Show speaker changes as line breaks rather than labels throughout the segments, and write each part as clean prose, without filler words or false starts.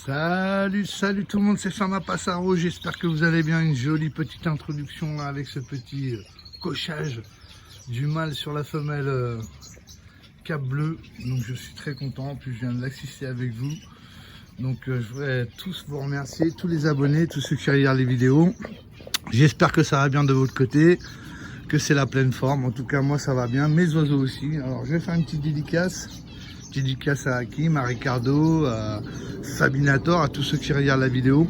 Salut tout le monde, c'est Fama Passaro, j'espère que vous allez bien. Une jolie petite introduction là, avec ce petit cochage du mâle sur la femelle cap bleu. Donc je suis très content, en plus je viens de l'assister avec vous. Donc je voudrais tous vous remercier, tous les abonnés, tous ceux qui regardent les vidéos. J'espère que ça va bien de votre côté, que c'est la pleine forme. En tout cas moi ça va bien, mes oiseaux aussi. Alors je vais faire une petite dédicace. Dédicace à Hakim, à Ricardo, à Fabinator, à tous ceux qui regardent la vidéo,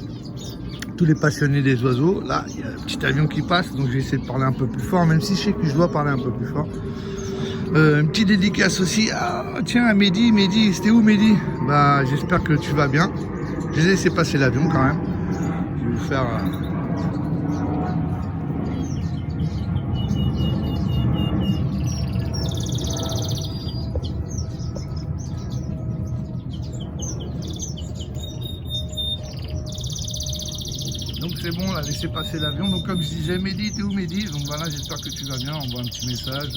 tous les passionnés des oiseaux. Là, il y a un petit avion qui passe, donc je vais essayer de parler un peu plus fort, même si je sais que je dois parler un peu plus fort. Une petite dédicace aussi à, tiens, à Mehdi. Mehdi, c'était où Mehdi? Bah, j'espère que tu vas bien. Je vais laisser passer l'avion quand même. Je vais vous faire... Donc c'est bon, là, laissez passer l'avion. Donc comme je disais, Mehdi, t'es où Mehdi? Donc voilà, j'espère que tu vas bien. Envoie un petit message,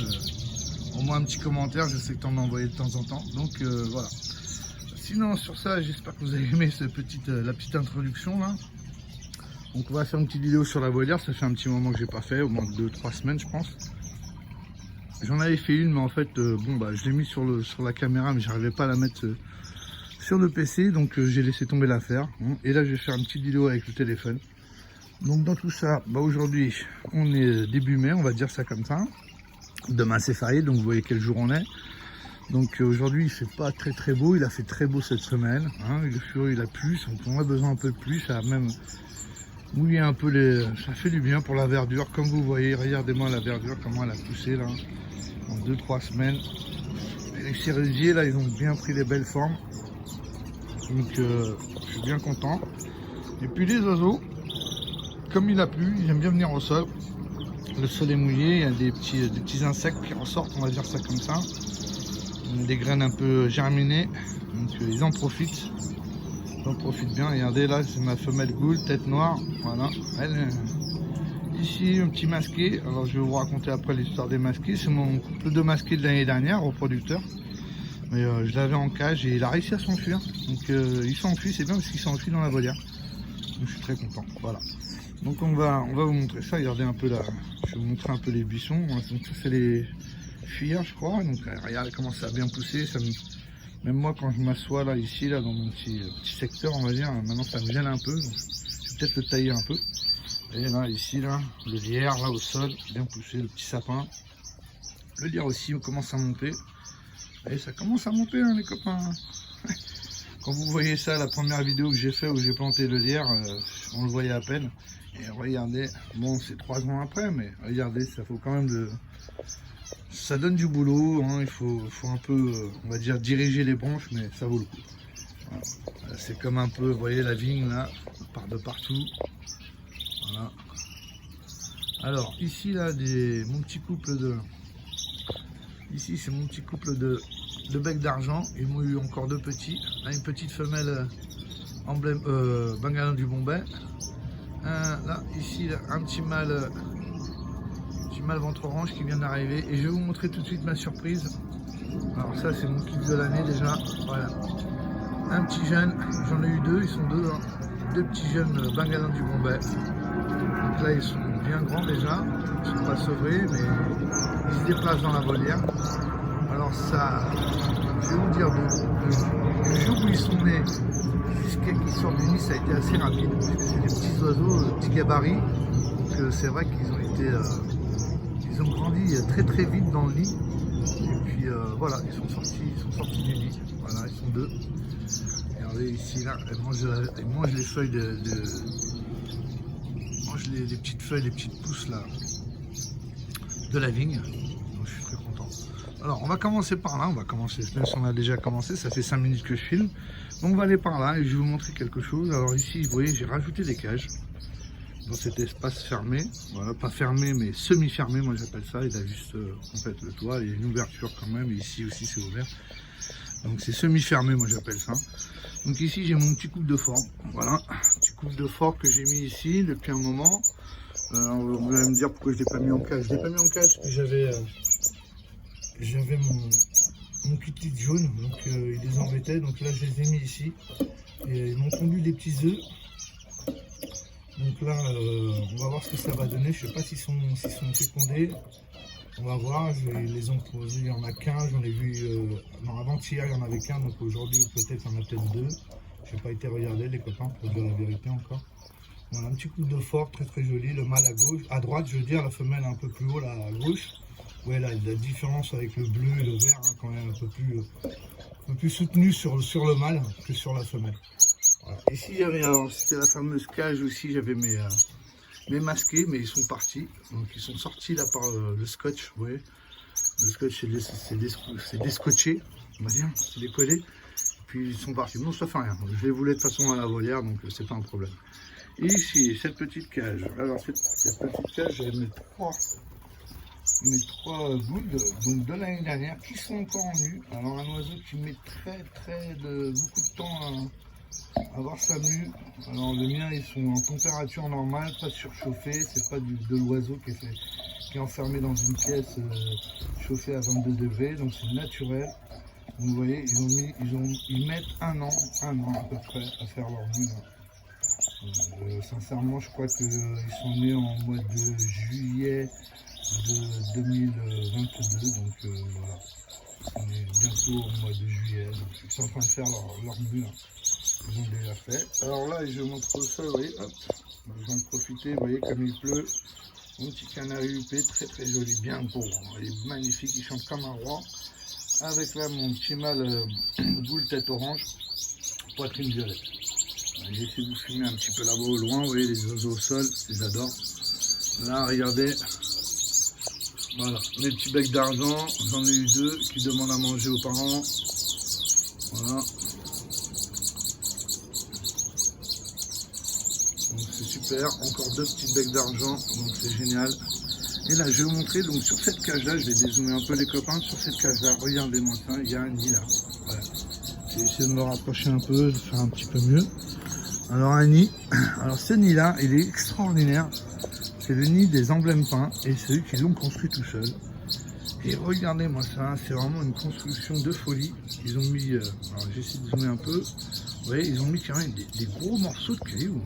envoie un petit commentaire. Je sais que tu en as envoyé de temps en temps. Donc voilà. Sinon sur ça, j'espère que vous avez aimé la petite introduction là. Donc on va faire une petite vidéo sur la volière. Ça fait un petit moment que j'ai pas fait, au moins 2-3 semaines je pense. J'en avais fait une, mais en fait, bon bah je l'ai mis sur la caméra, mais j'arrivais pas à la mettre sur le PC, donc j'ai laissé tomber l'affaire. Et là je vais faire une petite vidéo avec le téléphone. Donc dans tout ça, bah aujourd'hui on est début mai, on va dire ça comme ça. Demain c'est férié, donc vous voyez quel jour on est. Donc aujourd'hui il fait pas très beau, il a fait très beau cette semaine. Le furieux il a plu, on a besoin un peu de pluie, ça a même mouillé un peu ça fait du bien pour la verdure. Comme vous voyez, regardez-moi la verdure, comment elle a poussé là, en 2-3 semaines. Et les cerisiers là, ils ont bien pris les belles formes. Donc je suis bien content. Et puis les oiseaux, comme il a plu, ils aiment bien venir au sol. Le sol est mouillé, il y a des petits insectes qui ressortent, on va dire ça comme ça. Des graines un peu germinées, donc ils en profitent. Ils en profitent bien. Regardez là, c'est ma femelle goule, tête noire. Voilà. Ici, un petit masqué. Alors je vais vous raconter après l'histoire des masqués. C'est mon couple de masqués de l'année dernière, reproducteur. Mais je l'avais en cage et il a réussi à s'enfuir. Donc il s'enfuit, c'est bien parce qu'il s'enfuit dans la volière. Donc je suis très content. Voilà. Donc on va vous montrer ça. Regardez un peu là. Je vais vous montrer un peu les buissons. Donc ça c'est les fuyards je crois. Donc regardez comment ça a bien poussé. Même moi quand je m'assois là ici là dans mon petit secteur on va dire, maintenant ça me gêne un peu. Donc, je vais peut-être le tailler un peu. Et là ici là, le lierre là au sol, bien poussé, le petit sapin. Le lierre aussi commence à monter. Et ça commence à monter hein, les copains. Quand vous voyez ça, la première vidéo que j'ai fait où j'ai planté le lierre, on le voyait à peine. Et regardez, bon c'est 3 ans après, mais regardez, ça faut quand même ça donne du boulot, hein, il faut un peu, on va dire, diriger les branches, mais ça vaut le coup. Voilà. C'est comme un peu, vous voyez la vigne là, part de partout. Voilà. Alors ici là, mon petit couple de... Ici c'est mon petit couple de bec d'argent, ils m'ont eu encore 2 petits. Là, une petite femelle emblème Bengalin du Bombay. Là, ici, là, un petit mâle ventre orange qui vient d'arriver. Et je vais vous montrer tout de suite ma surprise. Alors ça c'est mon kiff de l'année déjà. Voilà. Un petit jeune, j'en ai eu 2, ils sont 2. Hein. 2 petits jeunes Bengalins du Bombay. Donc là ils sont bien grands déjà. Ils ne sont pas sevrés, mais ils se déplacent dans la volière. Alors ça, je vais vous dire, le jour où ils sont nés jusqu'à qu'ils sortent du nid, ça a été assez rapide. Parce que c'est des petits oiseaux, des petits gabarits. Donc c'est vrai qu'ils ont été, ils ont grandi très vite dans le nid. Et puis voilà, ils sont sortis du nid. Voilà, ils sont 2. Regardez ici là, elles mangent les feuilles les petites feuilles, les petites pousses là de la vigne. Donc je suis très content. Alors on va commencer par là, même si on a déjà commencé, ça fait 5 minutes que je filme. Donc on va aller par là et je vais vous montrer quelque chose. Alors ici, vous voyez, j'ai rajouté des cages dans cet espace fermé. Voilà, pas fermé mais semi-fermé, moi j'appelle ça. Il a juste en fait le toit, il y a une ouverture quand même, et ici aussi c'est ouvert. Donc c'est semi-fermé, moi j'appelle ça. Donc ici j'ai mon petit couple de forme. Voilà, petit couple de forme que j'ai mis ici depuis un moment. Vous allez me dire pourquoi je ne l'ai pas mis en cage. Je ne l'ai pas mis en cage parce que j'avais mon petit jaune, donc il les embêtait, donc là je les ai mis ici. Et ils m'ont pondu des petits œufs. Donc là, on va voir ce que ça va donner. Je ne sais pas s'ils sont fécondés. On va voir, ils les ont posés, il y en a qu'un, j'en ai vu, non avant-hier il y en avait qu'un, donc aujourd'hui peut-être il y en a peut-être deux. Je n'ai pas été regarder les copains pour dire la vérité encore. Voilà, un petit coup de fort, très très joli, le mâle à gauche, à droite je veux dire, la femelle un peu plus haut là à gauche. Ouais là, la différence avec le bleu et le vert, hein, quand même un peu plus soutenu sur le mâle que sur la femelle. Voilà. Ici j'avais, c'était la fameuse cage aussi, j'avais mes masqués, mais ils sont partis. Donc ils sont sortis là par le scotch, vous voyez. Le scotch c'est descotché, on va dire, c'est décollé. Puis ils sont partis. Non, ça fait rien. Je les voulais de toute façon à la volière, donc c'est pas un problème. Et ici, cette petite cage. Alors cette petite cage, j'ai mes trois boules donc de l'année dernière qui sont encore en nue. Alors un oiseau qui met beaucoup de temps à avoir sa mue. Alors le mien, ils sont en température normale, pas surchauffés. C'est pas de l'oiseau qui est enfermé dans une pièce chauffée à 22 degrés, donc c'est naturel. Vous voyez, ils mettent un an à peu près à faire leur mue. Sincèrement, je crois qu'ils sont nés en mois de juillet de 2022, donc voilà. On est bientôt au mois de juillet, donc ils sont en train de faire leur mue. Ils ont déjà fait. Alors là, je montre ça, vous voyez, hop, je viens de profiter, vous voyez, comme il pleut. Mon petit canard huppé, très très joli, bien beau, il est magnifique, il chante comme un roi. Avec là mon petit mâle boule tête orange, poitrine violette. J'ai essayé de vous filmer un petit peu là-bas au loin, vous voyez les oiseaux au sol, je les adore. Là regardez, voilà, mes petits becs d'argent, j'en ai eu deux qui demandent à manger aux parents. Voilà. Donc c'est super, encore deux petits becs d'argent, donc c'est génial. Et là, je vais vous montrer, donc sur cette cage-là, je vais dézoomer un peu les copains, sur cette cage-là, regardez-moi ça, il y a un nid là. Voilà. J'ai essayé de me rapprocher un peu, de faire un petit peu mieux. Alors un nid, alors ce nid-là, il est extraordinaire. C'est le nid des emblèmes peints, et c'est eux qui l'ont construit tout seul. Et regardez-moi ça, c'est vraiment une construction de folie. Ils ont mis, alors j'essaie de zoomer un peu, vous voyez, ils ont mis quand même des gros morceaux de cailloux.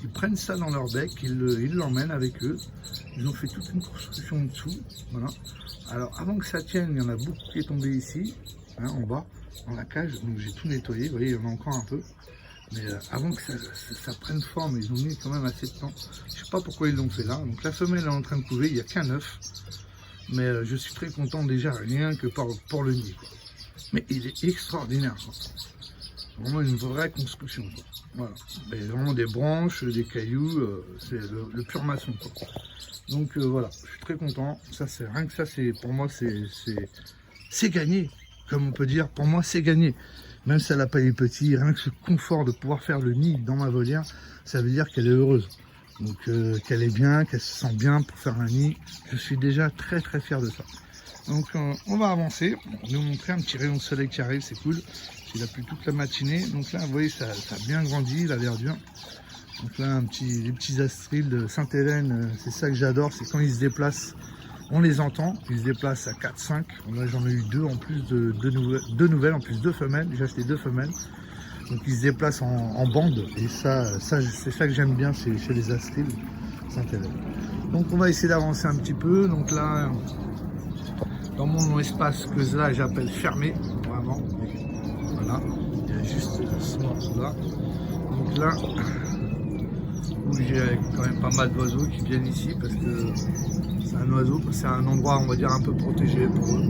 Ils prennent ça dans leur bec, ils l'emmènent avec eux. Ils ont fait toute une construction en dessous. Voilà. Alors avant que ça tienne, il y en a beaucoup qui est tombé ici, hein, en bas, dans la cage. Donc j'ai tout nettoyé, vous voyez, il y en a encore un peu. Mais avant que ça prenne forme, ils ont mis quand même assez de temps. Je ne sais pas pourquoi ils l'ont fait là. Donc la femelle est en train de couver, il n'y a qu'un œuf. Mais je suis très content déjà, rien que pour le nid, quoi. Mais il est extraordinaire, quoi. Vraiment une vraie construction, quoi. Voilà, mais vraiment des branches, des cailloux, c'est le pur maçon, quoi. Donc voilà, je suis très content. Ça, c'est rien que ça, c'est pour moi, c'est gagné, comme on peut dire. Pour moi, c'est gagné. Même si elle n'a pas les petits, rien que ce confort de pouvoir faire le nid dans ma volière, ça veut dire qu'elle est heureuse. Donc qu'elle est bien, qu'elle se sent bien pour faire un nid. Je suis déjà très très fier de ça. Donc on va avancer, nous montrer un petit rayon de soleil qui arrive, c'est cool. Il a plu toute la matinée, donc là vous voyez ça a bien grandi, il a l'air dur. Donc là les petits astriles de Sainte-Hélène, c'est ça que j'adore, c'est quand ils se déplacent, on les entend, ils se déplacent à 4-5. Là j'en ai eu deux en plus, deux nouvelles, en plus deux femelles, j'ai acheté deux femelles. Donc ils se déplacent en bande, et ça c'est ça que j'aime bien chez les astriles Sainte-Hélène. Donc on va essayer d'avancer un petit peu, donc là dans mon espace que là j'appelle fermé, vraiment. Voilà, il y a juste ce morceau-là. Donc là, où j'ai quand même pas mal d'oiseaux qui viennent ici parce que c'est un endroit, on va dire, un peu protégé pour eux.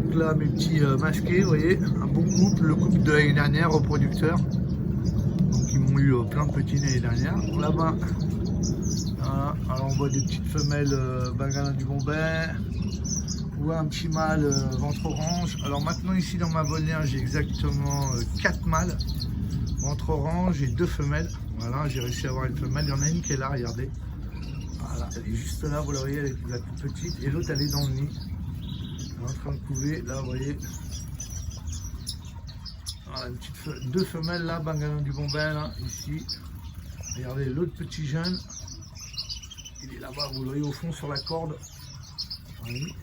Donc là, mes petits masqués, vous voyez, un bon couple, le couple de l'année dernière au producteur. Donc ils m'ont eu plein de petits l'année dernière. Là-bas, voilà, alors on voit des petites femelles bengalin du Bombay. Ou un petit mâle ventre orange. Alors maintenant ici dans ma volière j'ai exactement 4 mâles ventre orange et 2 femelles. Voilà, j'ai réussi à avoir une femelle, il y en a une qui est là, regardez. Voilà, elle est juste là, vous la voyez, elle est la toute petite, et l'autre elle est dans le nid. Elle est en train de couver, là vous voyez. Voilà, deux femelles là, bengalin du Bombay là, ici. Regardez l'autre petit jeune, il est là-bas, vous le voyez au fond sur la corde. Oui.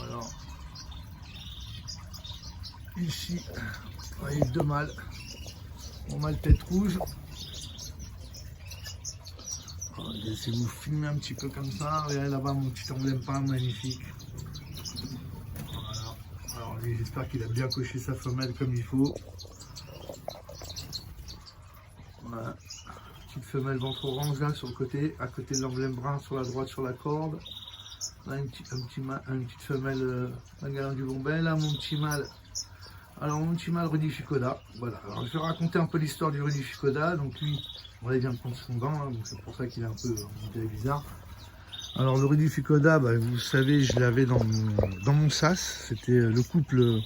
Alors, ici, vous voyez 2 mâles. Mon mâle tête rouge. Je vais essayer de vous filmer un petit peu comme ça. Regardez là-bas mon petit emblème pas magnifique. Voilà. Alors lui, j'espère qu'il a bien coché sa femelle comme il faut. Voilà. Petite femelle ventre orange là sur le côté, à côté de l'emblème brun sur la droite sur la corde. Là une petite femelle Magalan du Bombay. Là mon petit mâle. Alors mon petit mâle Rudy Fukuda. Voilà. Alors je vais raconter un peu l'histoire du Rudy Fukuda. Donc lui, on vient de prendre son gant, hein, donc c'est pour ça qu'il est un peu bizarre. Alors le Rudy Fukuda, bah, vous savez, je l'avais dans mon sas. C'était le couple.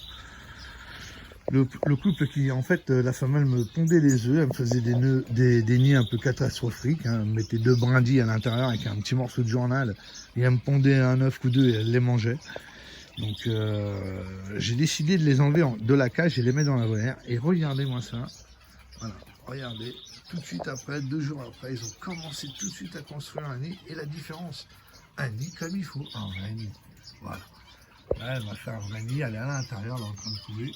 Le couple qui, en fait, la femelle me pondait les œufs, elle me faisait des nids un peu catastrophiques, hein, elle me mettait 2 brindilles à l'intérieur avec un petit morceau de journal, et elle me pondait un œuf ou 2 et elle les mangeait. Donc j'ai décidé de les enlever de la cage et les mettre dans la volière. Et regardez-moi ça, voilà, regardez, tout de suite après, 2 jours après, ils ont commencé tout de suite à construire un nid, et la différence, un nid comme il faut, un vrai nid, voilà. Là, elle m'a fait un vrai nid, elle est à l'intérieur, elle est en train de couler.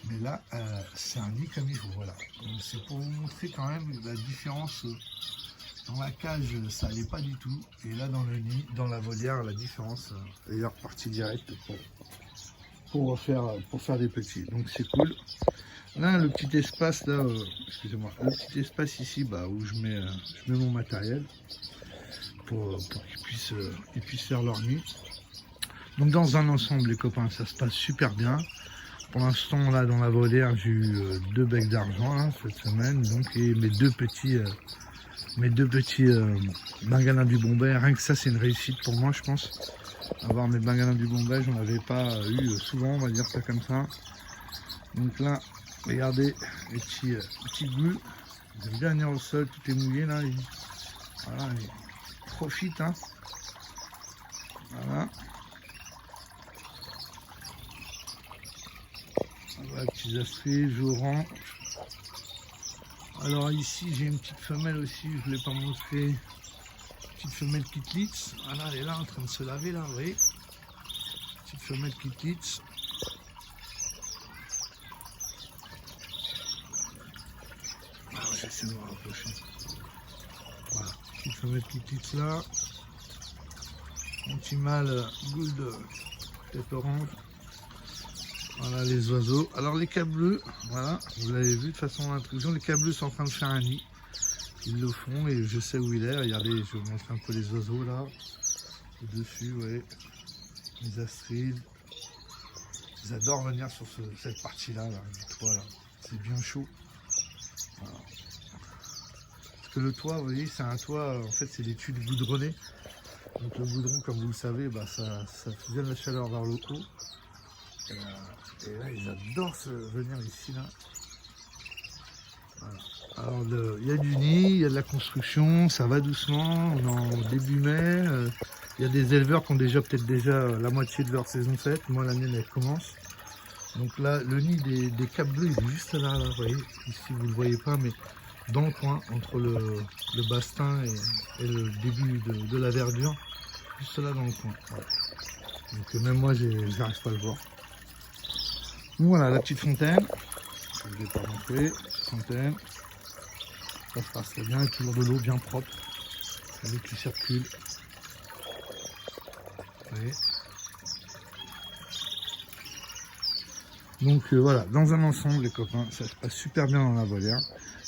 Mais là, c'est un nid comme il faut, voilà. C'est pour vous montrer quand même la différence. Dans la cage, ça n'allait pas du tout. Et là, dans le nid, dans la volière, la différence est repartie direct pour faire des petits. Donc c'est cool. Là, le petit espace, là, excusez-moi, le petit espace ici, bah, où je mets mon matériel pour qu'ils puissent faire leur nid. Donc dans un ensemble les copains, ça se passe super bien. Pour l'instant là dans la volière j'ai eu 2 becs d'argent hein, cette semaine, donc et mes deux petits bengalins du Bombay. Rien que ça c'est une réussite pour moi je pense. Avoir mes bengalins du Bombay, j'en avais pas eu souvent, on va dire ça comme ça. Donc là, regardez les petits boules. Ils aiment bien venir au sol, tout est mouillé là. Voilà, ils profitent hein. Voilà. Voilà, petits astrides, jourant. Alors ici j'ai une petite femelle aussi, je ne vous l'ai pas montré. Petite femelle Kitlitz. Voilà, elle est là en train de se laver là, vous voyez. Petite femelle Kitlitz. Alors je vais essayer de me rapprocher. Voilà, petite femelle Kitlitz là. Mon petit mâle gould tête orange. Voilà les oiseaux. Alors les câbleux, voilà, vous l'avez vu de façon d'intrusion, les câbleux sont en train de faire un nid. Ils le font et je sais où il est. Regardez, je vais vous montrer un peu les oiseaux là. Dessus, ouais. Les astrides. Ils adorent venir sur cette partie-là, là, du toit là. C'est bien chaud. Voilà. Parce que le toit, vous voyez, c'est un toit, en fait c'est des tuiles goudronnées. Donc le goudron, comme vous le savez, bah, ça fusionne la chaleur vers le haut. Et là, ils adorent venir ici, là. Voilà. Alors, il y a du nid, il y a de la construction, ça va doucement, on est en début mai. Il y a des éleveurs qui ont peut-être déjà la moitié de leur saison faite. Moi, la mienne, elle commence. Donc là, le nid des capes bleues, il est juste là, vous voyez. Ici, vous ne le voyez pas, mais dans le coin, entre le bastin et le début de la verdure, juste là dans le coin. Voilà. Donc même moi, j'arrive pas à le voir. Voilà la petite fontaine, je ne vais pas montrer, fontaine, ça se passe très bien, et toujours de l'eau bien propre, l'eau qui circule, vous voyez. Donc voilà, dans un ensemble les copains, ça se passe super bien dans la volière.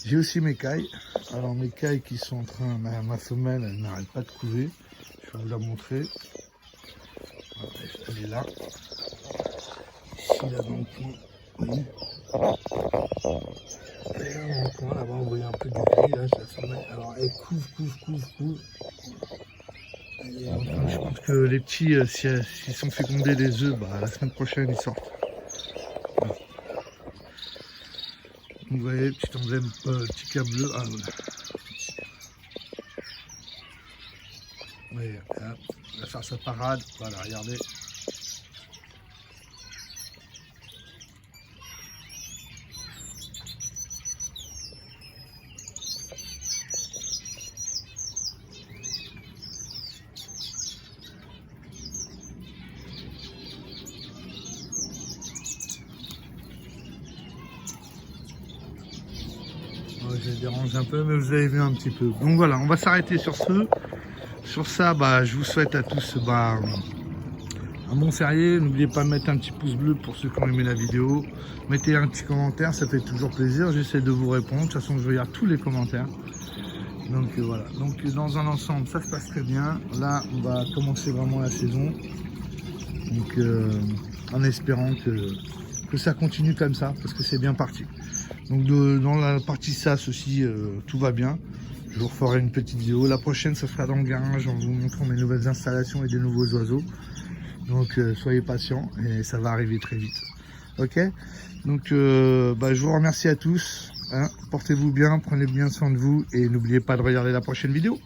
J'ai aussi mes cailles, alors mes cailles qui sont en train, ma femelle elle n'arrête pas de couver, je vais vous la montrer, voilà, elle est là. Là dans le coin, vous voyez. Et là dans le coin, là-bas, on voit un peu du gris, là, la femelle. Alors elle couvre. Je pense que les petits, s'ils sont fécondés des œufs, bah, la semaine prochaine ils sortent. Voilà. Donc, vous voyez, petit emblème, petit cap bleu. Ah voilà. Vous voyez, là, il va faire sa parade. Voilà, regardez. je dérange un peu, mais vous avez vu un petit peu. Donc voilà, on va s'arrêter sur ce. Sur ça, je vous souhaite à tous un bon férié. N'oubliez pas de mettre un petit pouce bleu pour ceux qui ont aimé la vidéo. Mettez un petit commentaire, ça fait toujours plaisir. J'essaie de vous répondre. De toute façon, je regarde tous les commentaires. Donc voilà. Donc dans un ensemble, ça se passe très bien. Là, on va commencer vraiment la saison. Donc en espérant que ça continue comme ça, parce que c'est bien parti. Donc dans la partie SAS aussi, tout va bien. Je vous referai une petite vidéo. La prochaine, ce sera dans le garage en vous montrant mes nouvelles installations et des nouveaux oiseaux. Donc soyez patients et ça va arriver très vite. Ok. Donc je vous remercie à tous. Hein. Portez-vous bien, prenez bien soin de vous et n'oubliez pas de regarder la prochaine vidéo.